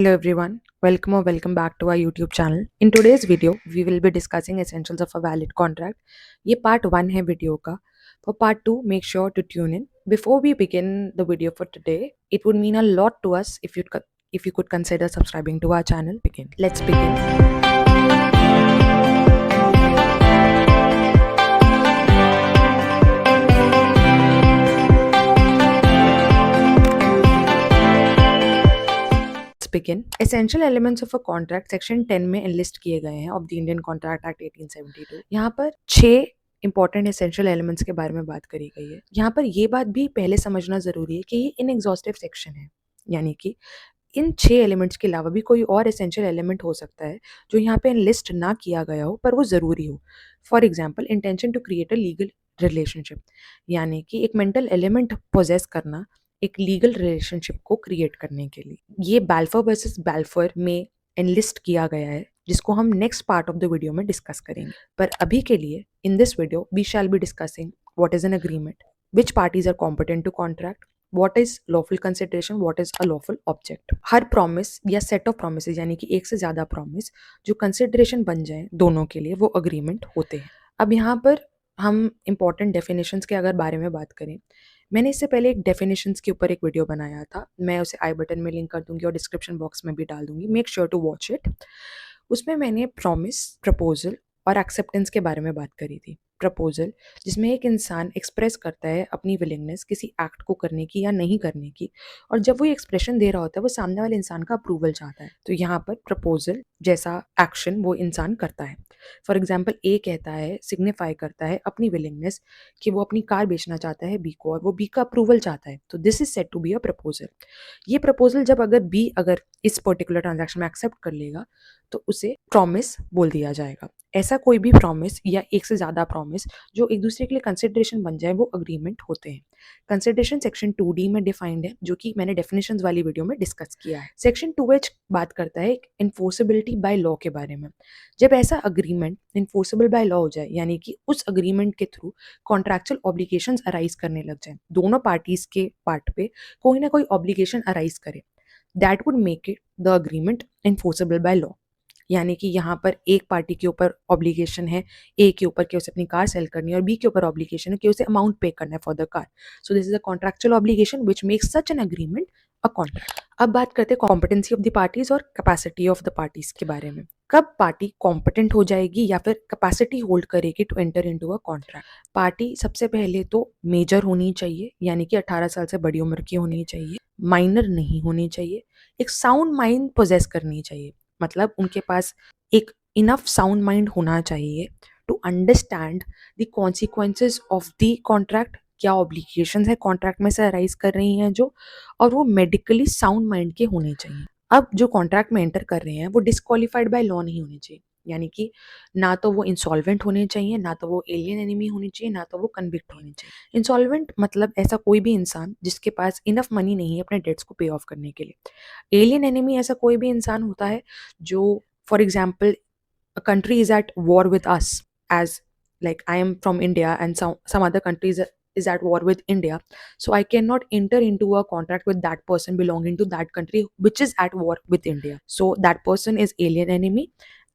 Hello everyone, welcome or welcome back to our YouTube channel. In today's video, we will be discussing essentials of a valid contract. ये part 1 है video का. For part 2, make sure to tune in. Before we begin the video for today, it would mean a lot to us if you could consider subscribing to our channel. Let's begin. Begin. Essential elements of a contract section 10 में enlist किए गए हैं of the Indian contract act 1872. यहाँ पर 6 important essential elements के बारे में बात करी गई है. यहाँ पर ये बात भी पहले समझना जरूरी है कि ये इनएग्जॉस्टिव सेक्शन है, यानी कि इन 6 एलिमेंट्स के अलावा भी कोई और एसेंशियल एलिमेंट हो सकता है जो यहाँ पे लिस्ट ना किया गया हो पर वो ज़रूरी हो. For example, intention to create a legal relationship, यानी कि एक मेंटल एलिमेंट पोजेस करना एक लीगल रिलेशनशिप को क्रिएट करने के लिए. ये बैल्फोर वर्सेस बैल्फोर में एनलिस्ट किया गया है, जिसको हम next part of the video में डिस्कस करेंगे. पर अभी के लिए in this video we shall be discussing what is an agreement, which parties are competent to contract, what is lawful consideration, what is a lawful object. हर promise या set of promises, यानी कि एक से ज़्यादा promise जो consideration बन जाए दोनों के लिए, वो agreement होते हैं. अब यहाँ पर हम important definitions के अगर बारे में बात करें, मैंने इससे पहले एक definitions के ऊपर एक वीडियो बनाया था, मैं उसे आई बटन में लिंक कर दूंगी और डिस्क्रिप्शन बॉक्स में भी डाल दूंगी. Make sure to watch it. उसमें मैंने promise, proposal और एक्सेप्टेंस के बारे में बात करी थी. प्रपोजल, जिसमें एक इंसान एक्सप्रेस करता है अपनी विलिंगनेस किसी एक्ट को करने की या नहीं करने की, और जब वो एक्सप्रेशन दे रहा होता है वो सामने वाले इंसान का अप्रूवल चाहता है. तो यहाँ पर प्रपोजल जैसा एक्शन वो इंसान करता है. फॉर एग्जाम्पल, ए कहता है, सिग्निफाई करता है अपनी विलिंगनेस कि वो अपनी कार बेचना चाहता है बी को, और वो बी का अप्रूवल चाहता है. तो this is said to be a proposal. ये प्रपोजल जब अगर इस पर्टिकुलर ट्रांजैक्शन में एक्सेप्ट कर लेगा तो उसे प्रॉमिस बोल दिया जाएगा. ऐसा कोई भी प्रॉमिस या एक से ज़्यादा प्रॉमिस जो एक दूसरे के लिए कंसिडरेशन बन जाए वो अग्रीमेंट होते हैं. कंसिडरेशन सेक्शन 2D में डिफाइंड है, जो कि मैंने डेफिनेशंस वाली वीडियो में डिस्कस किया है. सेक्शन 2H बात करता है इन्फोर्सेबिलिटी बाय लॉ के बारे में. जब ऐसा अग्रीमेंट इन्फोर्सेबल बाय लॉ हो जाए, यानी कि उस अग्रीमेंट के थ्रू कॉन्ट्रैक्चुअल ऑब्लिगेशंस अराइज करने लग जाए, दोनों पार्टीज के पार्ट पे कोई ना कोई ऑब्लिगेशन अराइज करे, that would make it the agreement enforceable by law. यानी कि यहाँ पर एक पार्टी के ऊपर ऑब्लिगेशन है ए के ऊपर कि उसे अपनी कार सेल करनी है, और बी के ऊपर ऑब्लिगेशन है कि उसे अमाउंट पे करना है for the car. So this is a contractual obligation which makes such an agreement a contract. अब बात करते हैं कॉम्पिटेंसी ऑफ द पार्टीज और कैपेसिटी ऑफ द पार्टीज के बारे में. कब पार्टी कॉम्पिटेंट हो जाएगी या फिर कैपेसिटी होल्ड करेगी to enter into a contract. Party सबसे पहले तो मेजर होनी चाहिए, यानी कि 18 साल से बड़ी उम्र की होनी चाहिए, माइनर नहीं होनी चाहिए, एक साउंड माइंड पोजेस करनी चाहिए, मतलब उनके पास एक इनफ साउंड माइंड होना चाहिए to understand the consequences of the contract, क्या ऑब्लिगेशंस है कॉन्ट्रैक्ट में से अराइज कर रही हैं जो, और वो मेडिकली साउंड माइंड के होने चाहिए. अब जो कॉन्ट्रैक्ट में एंटर कर रहे हैं वो डिस्क्वालीफाइड बाय लॉ नहीं होने चाहिए, यानी कि ना तो वो इंसॉल्वेंट होने चाहिए, ना तो वो एलियन एनिमी होनी चाहिए, ना तो वो कन्विक्ट होने चाहिए. इंसॉल्वेंट मतलब ऐसा कोई भी इंसान जिसके पास इनफ मनी नहीं है अपने डेट्स को पे ऑफ करने के लिए. एलियन एनिमी ऐसा कोई भी इंसान होता है जो, for example, a country is at war with us, as like I am from India and some other countries is at war with India, so I cannot enter into a contract with that person belonging to that country which is at war with India. So that person is alien enemy,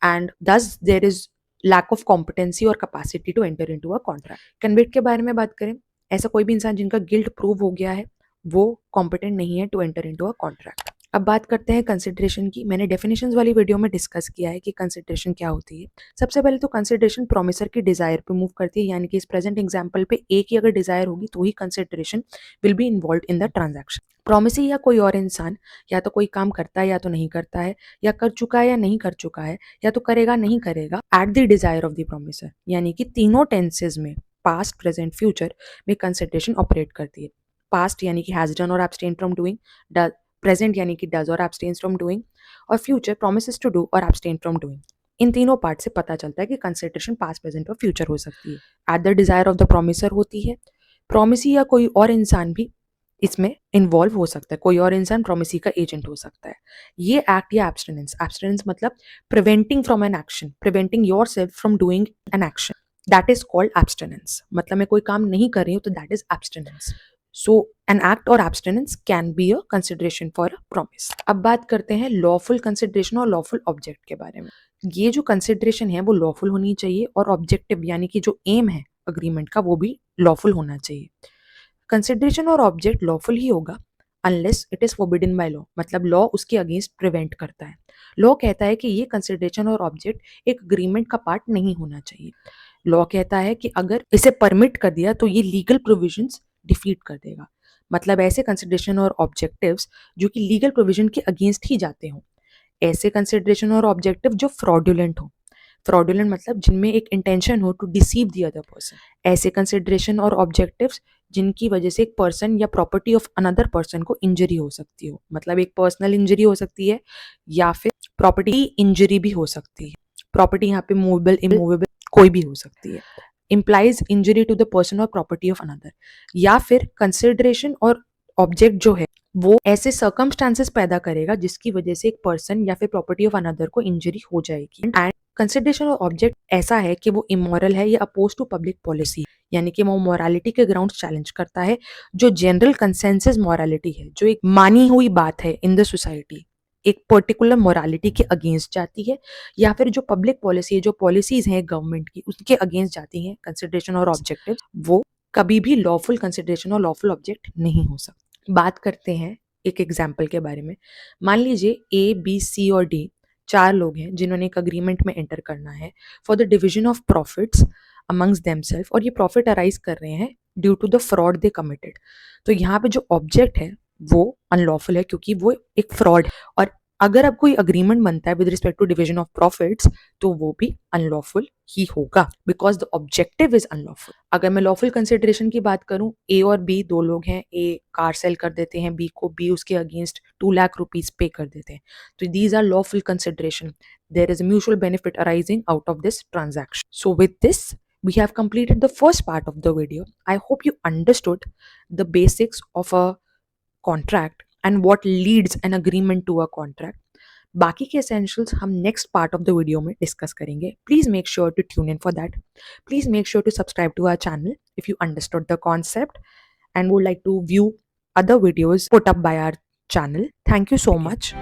and thus there is lack of competency or capacity to enter into a contract. Convict के बारे में बात करें, ऐसा कोई भी इंसान जिनका गिल्ट प्रूव हो गया है वो कॉम्पिटेंट नहीं है to enter into a contract. अब बात करते हैं कंसिडरेशन की. मैंने डेफिनेशंस वाली वीडियो में डिस्कस किया है कि कंसिडरेशन क्या होती है. सबसे पहले तो कंसिडरेशन प्रोमिसर की डिजायर पे मूव करती है, यानी कि इस प्रेजेंट एग्जांपल पे ए की अगर डिजायर होगी तो ही consideration will be involve in the transaction. Promisee या कोई और इंसान या तो कोई काम करता है या तो नहीं करता है, या कर चुका है या नहीं कर चुका है, या तो करेगा नहीं करेगा, at the desire of the promisor, यानी कि तीनों टेंसेज में पास्ट, प्रेजेंट, फ्यूचर में कंसिडरेशन ऑपरेट करती है. पास्ट यानी कि हैज डन और एब्सटेन फ्रॉम डूइंग, प्रेजेंट यानी कि डज और एब्सटेन्स फ्रॉम डूइंग, और फ्यूचर प्रोमिसेस टू डू और एब्सटेन फ्रॉम डूइंग. इन तीनों पार्ट से पता चलता है कि कंसिडरेशन पास्ट, प्रेजेंट और फ्यूचर हो सकती है. At the desire of the promisor होती है. प्रोमिसी या कोई और इंसान भी इसमें इन्वॉल्व हो सकता है, कोई और इंसान प्रोमिसी का एजेंट हो सकता है. ये एक्ट या एब्सटेनेंस, एब्सटेनेंस मतलब preventing from an action, preventing your self from doing an action, that is called abstinence. मतलब मैं कोई काम नहीं कर रही हूँ तो that is abstinence. So an act और abstinence can be a consideration for a promise. अब बात करते हैं लॉफुल कंसिडरेशन और लॉफुल ऑब्जेक्ट के बारे में। ये जो कंसिडरेशन है वो लॉफुल होनी चाहिए और ऑब्जेक्टिव यानी कि जो एम है अग्रीमेंट का वो भी लॉफुल होना चाहिए। कंसिडरेशन और ऑब्जेक्ट लॉफुल ही होगा unless it is forbidden by law, मतलब लॉ उसके अगेंस्ट प्रिवेंट करता है। लॉ कहता है कि ये कंसिडरेशन और ऑब्जेक्ट एक अग्रीमेंट का पार्ट नहीं होना चाहिए। लॉ कहता है कि अगर इसे परमिट कर दिया तो ये लीगल प्रोविजंस डिफीट कर देगा, मतलब ऐसे कंसिडरेशन और ऑब्जेक्टिव्स जो कि लीगल प्रोविजन के अगेंस्ट ही जाते हों, ऐसे कंसिडरेशन और ऑब्जेक्टिव जो फ्रॉडुलेंट हो। फ्रॉडुलेंट मतलब जिनमें एक इंटेंशन हो to deceive the other person. ऐसे कंसिडरेशन और ऑब्जेक्टिव्स जिनकी वजह से एक पर्सन या प्रॉपर्टी ऑफ अनदर पर्सन को इंजरी हो सकती हो, मतलब एक पर्सनल इंजरी हो सकती है या फिर प्रॉपर्टी इंजरी भी हो सकती है। प्रॉपर्टी यहाँ पे मूवेबल इमूवेबल कोई भी हो सकती है। Implies injury to the person और प्रॉपर्टी ऑफ अनदर, या फिर कंसिडरेशन और ऑब्जेक्ट जो है वो ऐसे सर्कमस्टांसेस पैदा करेगा जिसकी वजह से एक पर्सन या फिर प्रॉपर्टी ऑफ अनदर को इंजरी हो जाएगी। एंड कंसिडरेशन और ऑब्जेक्ट ऐसा है कि वो इमोरल है या अपोज टू पब्लिक पॉलिसी, यानी कि वो मोरालिटी के ग्राउंड चैलेंज करता है, जो जनरल कंसेंसस मोरालिटी है, जो एक मानी हुई बात है इन द सोसाइटी, एक पर्टिकुलर मोरालिटी के अगेंस्ट जाती है, या फिर जो पब्लिक पॉलिसी है, जो पॉलिसीज हैं गवर्नमेंट की उसके अगेंस्ट जाती हैं। कंसिडरेशन और ऑब्जेक्टिव वो कभी भी लॉफुल कंसिडरेशन और लॉफुल ऑब्जेक्ट नहीं हो सकते। बात करते हैं एक एग्जाम्पल के बारे में। मान लीजिए ए बी सी और डी 4 लोग हैं जिन्होंने एक अग्रीमेंट में एंटर करना है for the division of profits amongst themselves, और ये प्रॉफिट अराइज कर रहे हैं due to the fraud they committed. तो यहाँ पे जो ऑब्जेक्ट है वो अनलॉफुल है क्योंकि वो एक फ्रॉड है, और अगर अब कोई अग्रीमेंट बनता है with respect to division of profits तो वो भी अनलॉफुल ही होगा because the objective is unlawful. अगर मैं लॉफुल कंसिडरेशन की बात करूं, ए और बी 2 लोग हैं, ए कार सेल कर देते हैं बी को, बी उसके अगेंस्ट 2 लाख रुपीज पे कर देते हैं, तो these are lawful consideration. There is mutual benefit arising out of this transaction. So with this we have completed the first part of the video. I hope you understood the basics of a contract and what leads an agreement to a contract. बाकी के essentials हम next part of the video में discuss करेंगे. Please make sure to tune in for that. Please make sure to subscribe to our channel if you understood the concept and would like to view other videos put up by our channel. Thank you so much.